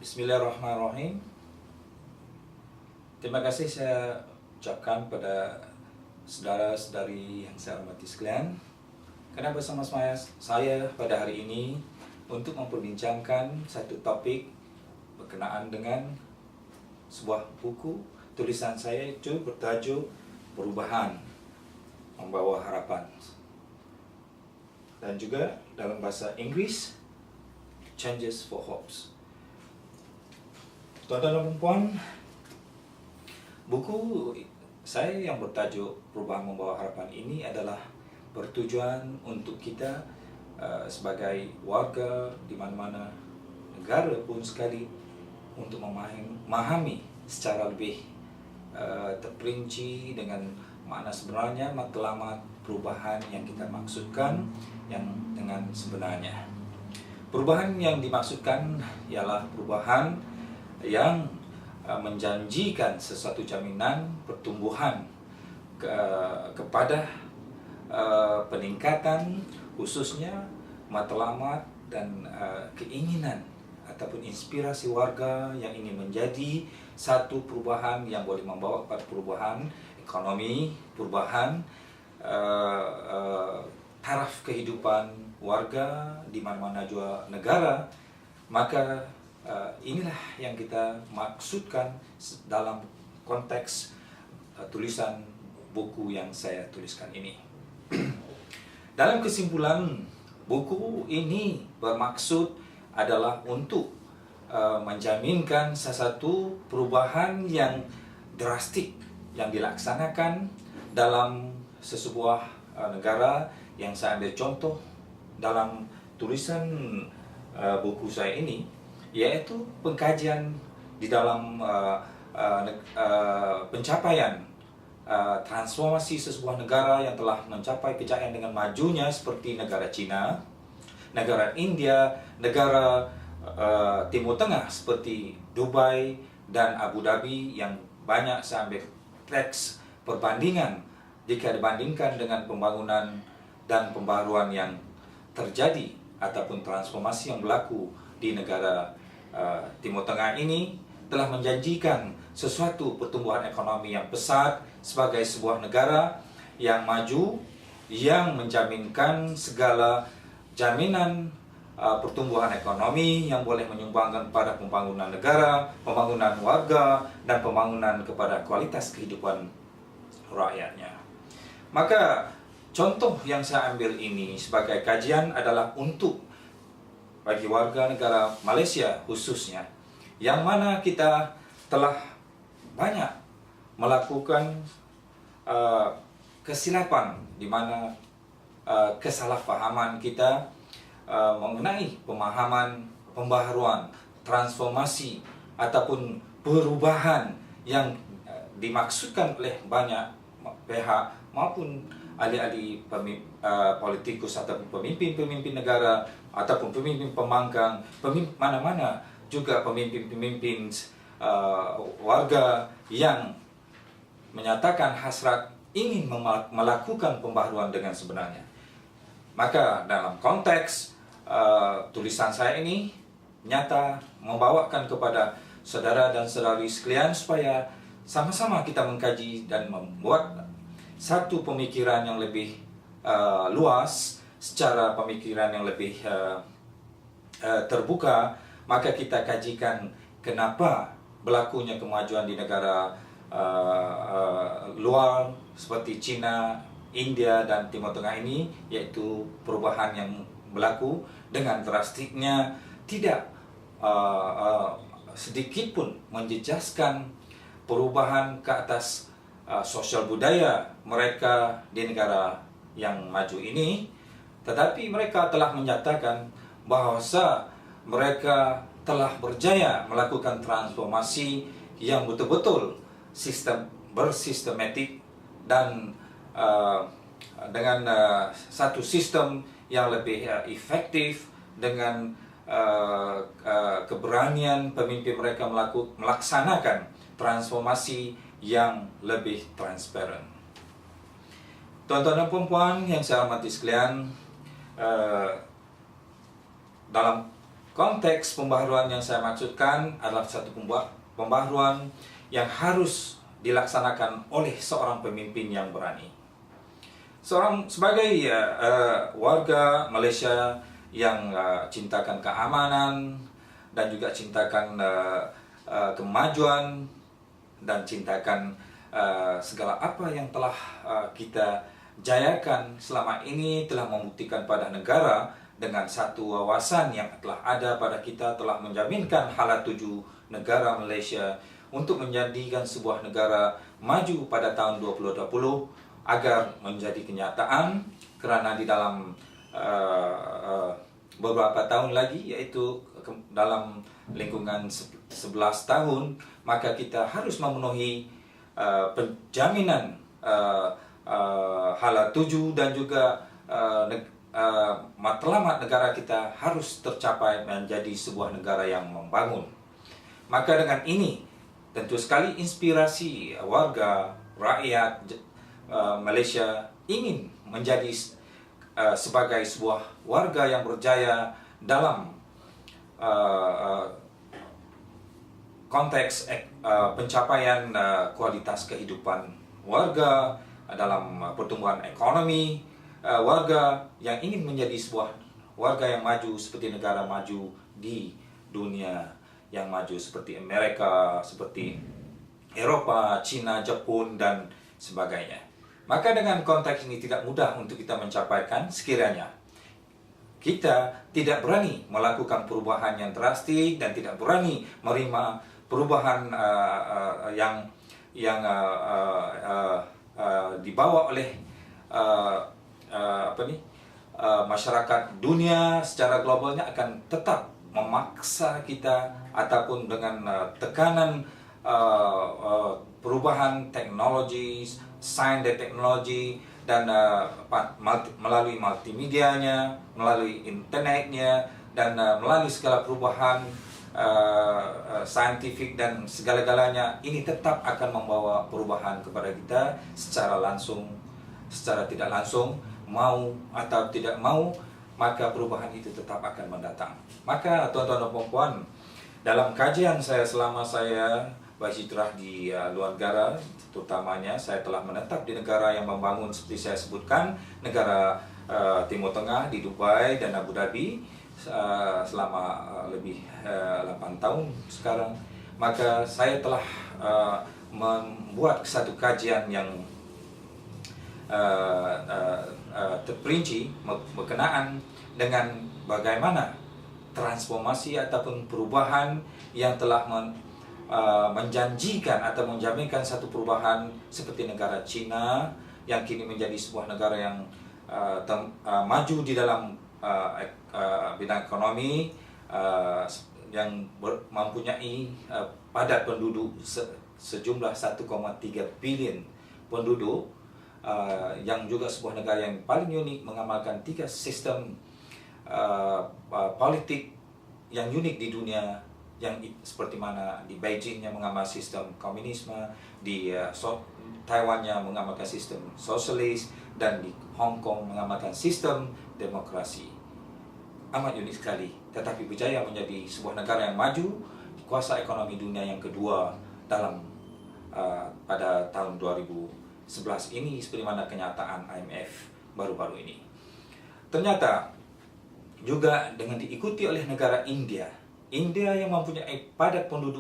Bismillahirrahmanirrahim. Terima kasih saya ucapkan pada saudara-saudari yang saya hormati sekalian, karena bersama saya pada hari ini untuk memperbincangkan satu topik berkenaan dengan sebuah buku tulisan saya, itu bertajuk Perubahan Membawa Harapan, dan juga dalam bahasa Inggris Changes for Hopes. Tuan-tuan dan puan, buku saya yang bertajuk Perubahan Membawa Harapan ini adalah bertujuan untuk kita sebagai warga di mana-mana negara pun sekali untuk memahami secara lebih terperinci dengan makna sebenarnya, matlamat perubahan yang kita maksudkan yang dengan sebenarnya. Perubahan yang dimaksudkan ialah perubahan yang menjanjikan sesuatu jaminan pertumbuhan kepada peningkatan khususnya matlamat dan keinginan ataupun inspirasi warga yang ingin menjadi satu perubahan yang boleh membawa kepada perubahan ekonomi, perubahan taraf kehidupan warga di mana-mana juga negara. Maka inilah yang kita maksudkan dalam konteks tulisan buku yang saya tuliskan ini. Dalam kesimpulan, buku ini bermaksud adalah untuk menjaminkan sesuatu perubahan yang drastik yang dilaksanakan dalam sebuah negara. Yang saya ambil contoh dalam tulisan buku saya ini, yaitu pengkajian di dalam pencapaian transformasi sebuah negara yang telah mencapai kejayaan dengan majunya, seperti negara China, negara India, negara Timur Tengah seperti Dubai dan Abu Dhabi, yang banyak saya ambil teks perbandingan jika dibandingkan dengan pembangunan dan pembaruan yang terjadi ataupun transformasi yang berlaku di negara Timur Tengah ini, telah menjanjikan sesuatu pertumbuhan ekonomi yang pesat sebagai sebuah negara yang maju, yang menjaminkan segala jaminan pertumbuhan ekonomi yang boleh menyumbangkan pada pembangunan negara, pembangunan warga, dan pembangunan kepada kualitas kehidupan rakyatnya. Maka contoh yang saya ambil ini sebagai kajian adalah untuk bagi warga negara Malaysia khususnya, yang mana kita telah banyak melakukan kesilapan, di mana kesalahpahaman kita mengenai pemahaman pembaharuan, transformasi ataupun perubahan yang dimaksudkan oleh banyak pihak maupun ahli-ahli politikus ataupun pemimpin-pemimpin negara ataupun pemimpin pembangkang, mana-mana juga pemimpin-pemimpin warga yang menyatakan hasrat ingin melakukan pembaharuan dengan sebenarnya. Maka dalam konteks tulisan saya ini nyata membawakan kepada saudara dan saudari sekalian supaya sama-sama kita mengkaji dan membuat satu pemikiran yang lebih luas, secara pemikiran yang lebih terbuka. Maka kita kajikan kenapa berlakunya kemajuan di negara luar seperti China, India, dan Timur Tengah ini, yaitu perubahan yang berlaku dengan drastiknya, tidak sedikit pun menjejaskan perubahan ke atas sosial budaya mereka di negara yang maju ini, tetapi mereka telah menyatakan bahwa mereka telah berjaya melakukan transformasi yang betul-betul bersistematik dan dengan satu sistem yang lebih efektif, dengan keberanian pemimpin mereka melaksanakan transformasi yang lebih transparan. Tuan-tuan dan puan-puan yang saya hormati sekalian, dalam Konteks pembaharuan yang saya maksudkan adalah satu pembaharuan yang harus dilaksanakan oleh seorang pemimpin yang berani. Sebagai warga Malaysia yang cintakan keamanan dan juga cintakan kemajuan dan cintakan segala apa yang telah kita jayakan selama ini, telah membuktikan pada negara dengan satu wawasan yang telah ada pada kita, telah menjaminkan hala tuju negara Malaysia untuk menjadikan sebuah negara maju pada tahun 2020 agar menjadi kenyataan, kerana di dalam beberapa tahun lagi, yaitu dalam lingkungan 11 tahun, maka kita harus memenuhi penjaminan hala tuju dan juga matlamat negara kita harus tercapai menjadi sebuah negara yang membangun. Maka dengan ini, tentu sekali inspirasi warga, rakyat Malaysia ingin menjadi sebagai sebuah warga yang berjaya dalam konteks pencapaian kualitas kehidupan warga, dalam pertumbuhan ekonomi, warga yang ingin menjadi sebuah warga yang maju seperti negara maju di dunia yang maju seperti Amerika, seperti Eropa, China, Jepun, dan sebagainya. Maka dengan konteks ini tidak mudah untuk kita mencapaikan sekiranya kita tidak berani melakukan perubahan yang drastis dan tidak berani menerima perubahan yang dibawa oleh masyarakat dunia secara globalnya, akan tetap memaksa kita ataupun dengan tekanan perubahan teknologi, sains dan teknologi, dan melalui multimedianya, melalui internetnya, dan melalui segala perubahan saintifik dan segala-galanya, ini tetap akan membawa perubahan kepada kita secara langsung, secara tidak langsung, mau atau tidak mau, maka perubahan itu tetap akan mendatang. Maka tuan-tuan dan puan-puan, dalam kajian saya selama saya berhijrah di luar negara, terutamanya saya telah menetap di negara yang membangun seperti saya sebutkan, negara Timur Tengah di Dubai dan Abu Dhabi selama lebih 8 tahun sekarang. Maka saya telah membuat satu kajian yang terperinci berkenaan dengan bagaimana transformasi ataupun perubahan yang telah menjanjikan atau menjaminkan satu perubahan seperti negara China yang kini menjadi sebuah negara yang maju di dalam bidang ekonomi, yang mempunyai padat penduduk sejumlah 1,3 bilion penduduk, yang juga sebuah negara yang paling unik, mengamalkan 3 sistem politik yang unik di dunia, yang seperti mana di Beijing yang mengamal sistem komunisme, di Taiwan yang mengamalkan sistem sosialis, dan di Hong Kong mengamalkan sistem demokrasi. Amat unik sekali, tetapi berjaya menjadi sebuah negara yang maju, kuasa ekonomi dunia yang kedua dalam pada tahun 2011 ini, seperti mana kenyataan IMF baru-baru ini. Ternyata juga dengan diikuti oleh negara India yang mempunyai padat penduduk